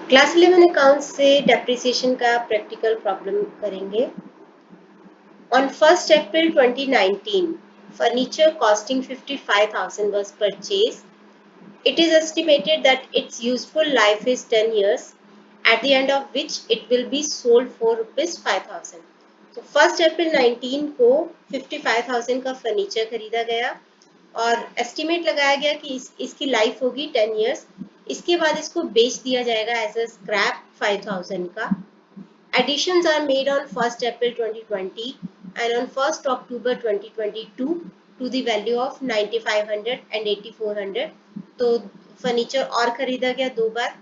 Class 11 account से depreciation का practical problem करेंगे। On 1st April 2019, furniture costing 55,000 was purchased. It is estimated that its useful life is 10 years, at the end of which it will be sold for rupees 5,000. तो 1st April 19 को 55,000 का furniture खरीदा गया और estimate लगाया गया कि इसकी लाइफ होगी 10 इयर्स। इसके बाद इसको बेच दिया जाएगा एज अ स्क्रैप 5,000 का। Additions are made on 1st April 2020 and on 1st October 2022 to the value of 9500 and 8400. तो फर्नीचर और खरीदा गया दो बार।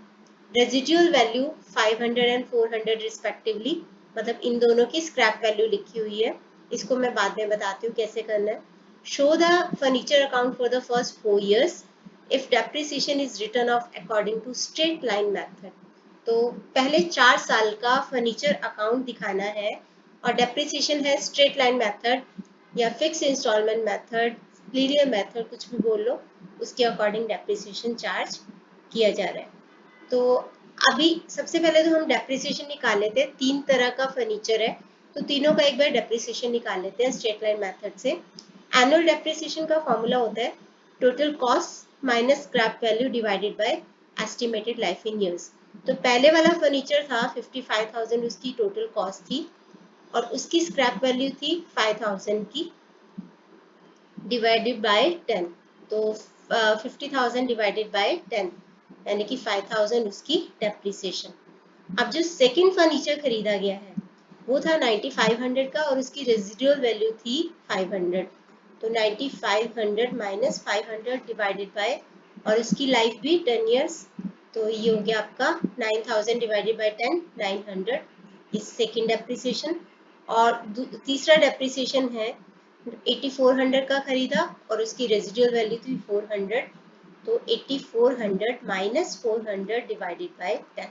रेजिडुअल वैल्यू 500 एंड 400 रिस्पेक्टिवली, मतलब इन दोनों की स्क्रैप वैल्यू लिखी हुई है। इसको मैं बाद में बताती हूँ कैसे करना है। Show the furniture account for the first 4 years if depreciation is written off according to straight line method. तो पहले 4 साल का फर्नीचर अकाउंट दिखाना है और डेप्रिसिएशन है स्ट्रेट लाइन मेथड या fix installment method, linear method, कुछ भी बोल लो, उसके अकॉर्डिंग डेप्रिसिएशन चार्ज किया जा रहा है। तो अभी सबसे पहले तो हम डेप्रिसिएशन निकाल लेते हैं। 3 तरह का फर्नीचर है तो तीनों का एक बार डेप्रिसिएशन निकाल लेते हैं स्ट्रेट लाइन मेथड से। एनुअल डेप्रिसिएशन का फॉर्मूला होता है total cost minus scrap value divided by estimated life in years. तो पहले वाला फर्नीचर था 55,000, उसकी टोटल कॉस्ट थी और उसकी स्क्रैप वैल्यू थी 5,000 की डिवाइडेड बाय 10। तो 50,000 डिवाइडेड बाय 10 यानी कि 5,000 उसकी डेप्रिसिएशन। अब जो सेकंड फर्नीचर खरीदा गया है वो था 9500 का और उसकी रेजिडुअल वैल्यू थी 500। तो 9500 माइनस 500 डिवाइडेड बाय, और उसकी लाइफ भी 10 इयर्स, तो ये हो गया आपका 9000 डिवाइडेड बाय 10, 900 इस सेकंड डेप्रिसिएशन। और तीसरा डेप्रिसिएशन है 8400 का खरीदा और उसकी रेजिडुअल वैल्यू थी 400। तो 8400 माइनस 400 डिवाइडेड बाय 10,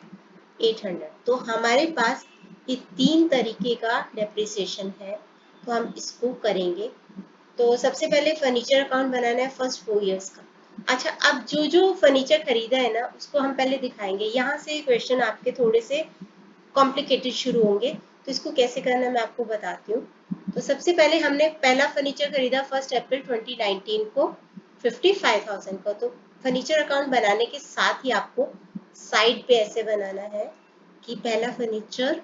800। तो हमारे पास ये 3 तरीके का डेप्रिसिएशन है, तो हम इसको करेंगे। तो सबसे पहले फर्नीचर अकाउंट बनाना है फर्स्ट 4 इयर्स का। अच्छा, अब जो जो फर्नीचर खरीदा है ना उसको हम पहले दिखाएंगे। यहाँ से क्वेश्चन आपके थोड़े से कॉम्प्लिकेटेड शुरू होंगे, तो इसको कैसे करना मैं आपको बताती हूँ। तो सबसे पहले हमने पहला फर्नीचर खरीदा 1st अप्रैल 2019 को 55,000 का। तो फर्नीचर अकाउंट बनाने के साथ ही आपको साइड पे ऐसे बनाना है कि पहला फर्नीचर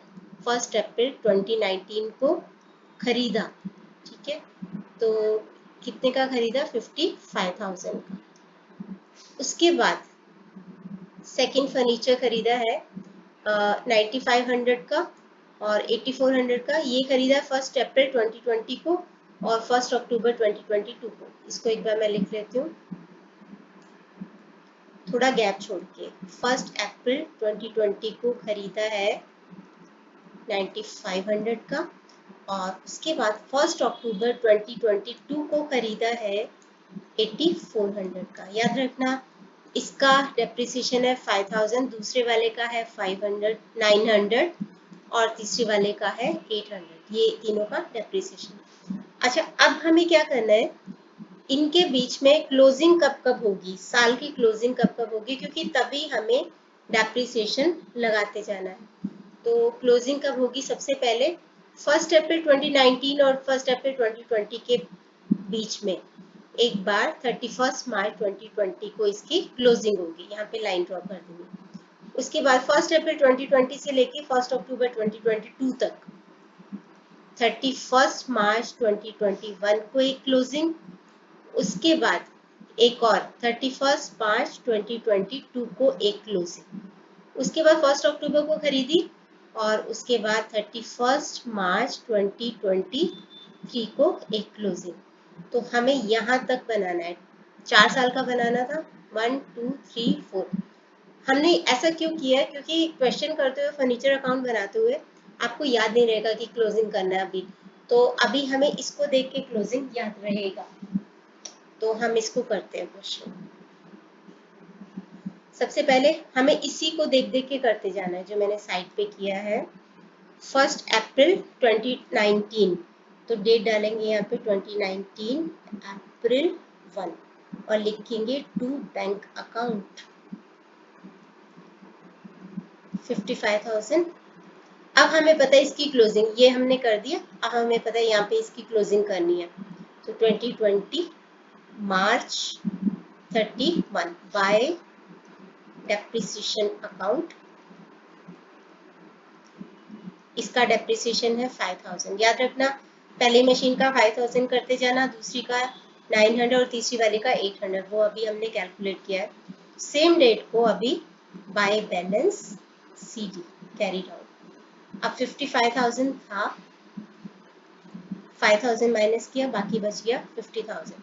1st अप्रैल 2019 को खरीदा, ठीक है। तो कितने का खरीदा? 55,000 का। उसके बाद सेकंड फर्नीचर खरीदा है 9500 का और 8400 का। ये खरीदा 1st अप्रैल 2020 को और 1st अक्टूबर 2022 को। इसको एक बार मैं लिख लेती हूँ थोड़ा गैप छोड़ के। 1st अप्रैल 2020 को खरीदा है 9500 का और उसके बाद 1st अक्टूबर 2022 को खरीदा है 8400 का। याद रखना इसका डेप्रिसिएशन है 5000, दूसरे वाले का है 500, 900 और तीसरे वाले का है 800। ये तीनों का डेप्रिसिएशन। अच्छा, अब हमें क्या करना है, इनके बीच में क्लोजिंग कब कब होगी, साल की क्लोजिंग कब कब होगी, क्योंकि तभी हमें डेप्रिसिएशन लगाते जाना है। तो क्लोजिंग कब होगी? सबसे पहले 1st अप्रैल 2019 और 1st अप्रैल 2020 के बीच में एक बार 31 मार्च 2020 को इसकी क्लोजिंग होगी। यहाँ पे लाइन ड्रॉ कर दूंगी। उसके बाद 1st अप्रैल 2020 से लेके 1st अक्टूबर 2022 तक 31 मार्च 2021 को एक क्लोजिंग। उसके बाद एक और 31 मार्च 2022 को एक क्लोजिंग। उसके बाद 1st अक्टूबर को खरीदी और उसके बाद 31 मार्च 2023 को एक क्लोजिंग। तो हमें यहाँ तक बनाना है। 4 साल का बनाना था, 1 2 3 4। हमने ऐसा क्यों किया? क्योंकि क्वेश्चन करते हुए, फर्नीचर अकाउंट बनाते हुए आपको याद नहीं रहेगा कि क्लोजिंग करना है अभी, तो अभी हमें इसको देख के क्लोजिंग याद रहेगा। तो हम इसको करते हैं क्वेश्चन। सबसे पहले हमें इसी को देख देख के करते जाना है जो मैंने साइड पे किया है। 1st अप्रैल 2019, तो डेट डालेंगे यहाँ पे 2019 अप्रैल 1 और लिखेंगे टू बैंक अकाउंट। 55,000। अब हमें पता है इसकी क्लोजिंग, ये हमने कर दिया। अब हमें पता है यहाँ पे इसकी क्लोजिंग करनी है। तो 2020 मार्च 31 बाय डेप्रिसिएशन अकाउंट। इसका डेप्रिसिएशन है 5000। याद रखना, पहली मशीन का 5000 करते जाना, दूसरी का 900 और तीसरी वाले का 800। वो अभी हमने कैलकुलेट किया है। सेम डेट को अभी by balance CD carry down. अब 55,000 था, 5000 माइनस किया, बाकी बच गया 50,000।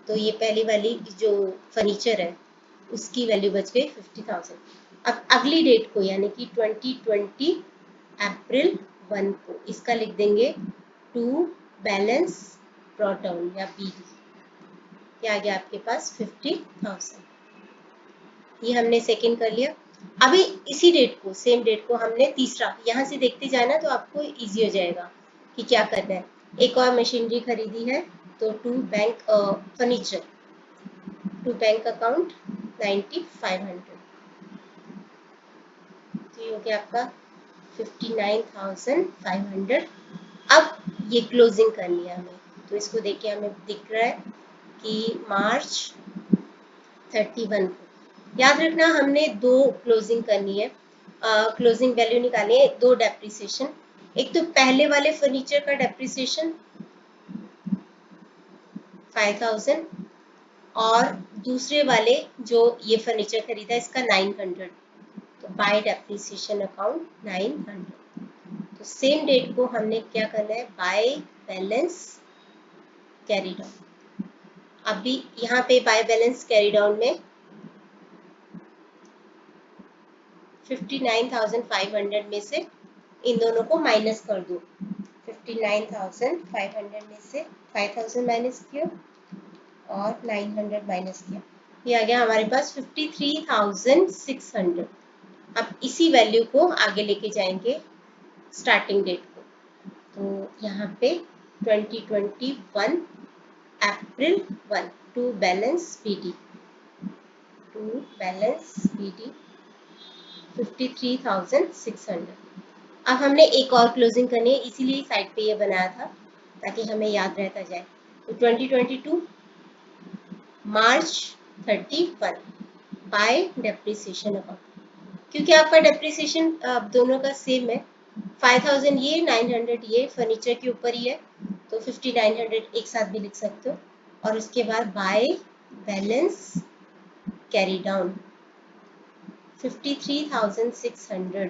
तो ये पहली वाली जो फर्नीचर है उसकी वैल्यू बच गई 50,000। अब अगली डेट को यानी कि 2020 अप्रैल 1 को इसका लिख देंगे टू बैलेंस ब्रॉट डाउन या BD। क्या आ गया आपके पास 50,000। ये हमने सेकंड कर लिया। अभी इसी डेट को, सेम डेट को हमने तीसरा, यहाँ से देखते जाना तो आपको इजी हो जाएगा कि क्या करना है। एक और मशीनरी खरीदी है, तो to bank furniture, to bank account 9500। तो ये हो गया आपका 59,500। अब ये क्लोजिंग करनी है हमें, तो इसको देख के हमें दिख रहा है कि मार्च 31 को। याद रखना हमने दो क्लोजिंग करनी है, क्लोजिंग वैल्यू निकालनी है, दो डेप्रिसिएशन। एक तो पहले वाले फर्नीचर का डेप्रिसिएशन 5000 और दूसरे वाले जो ये फर्नीचर खरीदा इसका 900। तो बाय डेप्रिसिएशन अकाउंट 900। तो सेम डेट को हमने क्या करना है, बाय बैलेंस कैरी डाउन। अभी यहाँ पे बाय बैलेंस कैरी डाउन में 59,500 में से इन दोनों को माइनस कर दो। 59,500 में से 5,000 माइनस किया और 900 माइनस किया, ये आ गया हमारे पास 53,600। अब इसी वैल्यू को आगे लेके जाएंगे स्टार्टिंग डेट को। तो यहाँ पे 2021 April 1 to balance BD, to balance BD 53,600। अब हमने एक और क्लोजिंग करनी है, इसीलिए साइड पे ये बनाया था ताकि हमें याद रहता जाए। तो 2022 मार्च 31 बाय डेप्रिसिएशन अकाउंट। क्योंकि आपका डेप्रिसिएशन दोनों का सेम है, 5000 ये 900 ये फर्नीचर के ऊपर ही है, तो 5900 एक साथ भी लिख सकते हो। और उसके बाद बाय बैलेंस कैरी डाउन 53,600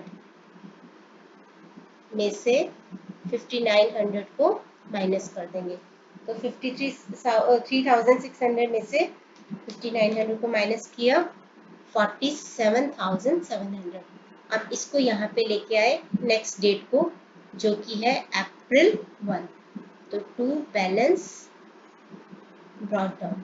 में से 5900 को माइनस कर देंगे। तो 53,600 में से 5900 को माइनस किया 47,700। अब इसको यहाँ पे लेके आए नेक्स्ट डेट को, जो कि है अप्रैल 1। तो to balance brought down.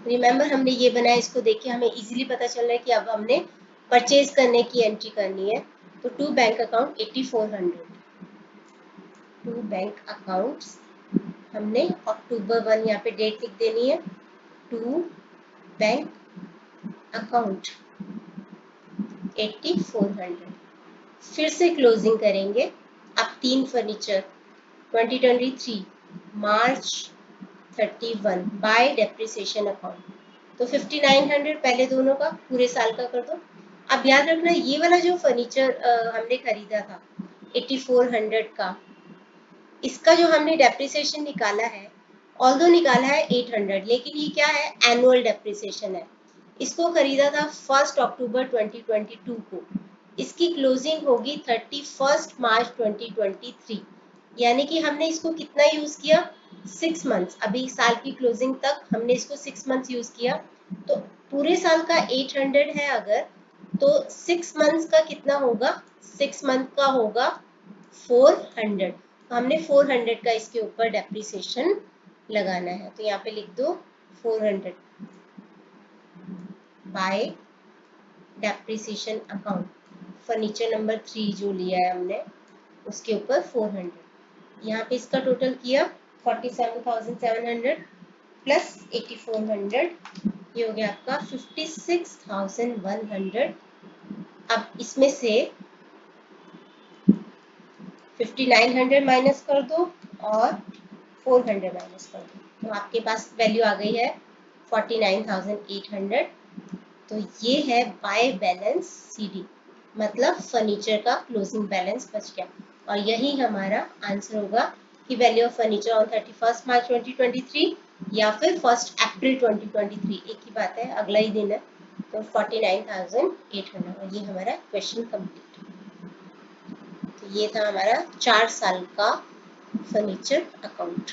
Remember हमने ये बनाया, इसको देख के हमें इजीली पता चल रहा है कि अब हमने परचेज करने की एंट्री करनी है। तो to bank account 8400, to bank accounts हमने अक्टूबर 1 यहाँ पे डेट लिख देनी है। To bank account 8400। फिर से क्लोजिंग करेंगे। अब तीन furniture 2023 March 31 by depreciation account. तो 5900 पहले दोनों का पूरे साल का कर दो। अब याद रखना ये वाला जो फर्नीचर हमने खरीदा था 8400 का, इसका जो हमने डेप्रिसिएशन निकाला है, ऑल्दो निकाला है 800, लेकिन ये क्या है, एनुअल डेप्रिसिएशन है। इसको खरीदा था 1 अक्टूबर 2022 को, इसकी क्लोजिंग होगी 31 मार्च 2023। यानी कि हमने इसको कितना यूज किया, 6 मंथ्स। अभी साल की क्लोजिंग तक हमने इसको 6 मंथ्स यूज किया। तो पूरे साल का 800 है अगर, तो 6 मंथ्स का कितना होगा, 6 मंथ का होगा 400। तो हमने 400 का इसके ऊपर डेप्रिसिएशन लगाना है। तो यहाँ पे लिख दो 400 bye depreciation account. Furniture number 3 जो लिया है हमने उसके ऊपर 400। यहाँ पे इसका टोटल किया 47,700 प्लस 8400, ये हो गया आपका 56,100 अब इसमें से 5900 माइनस कर दो और 400 माइनस कर दो, तो आपके पास वैल्यू आ गई है 49,800। तो ये है बाय बैलेंस सीडी, मतलब फर्नीचर का क्लोजिंग बैलेंस बच गया। और यही हमारा आंसर होगा कि वैल्यू ऑफ फर्नीचर ऑन 31 मार्च 2023 या फिर 1 अप्रैल 2023, एक ही बात है, अगला ही दिन है। तो 49,800, और ये हमारा क्वेश्चन कंप्लीट। तो ये था हमारा 4 साल का फर्नीचर अकाउंट।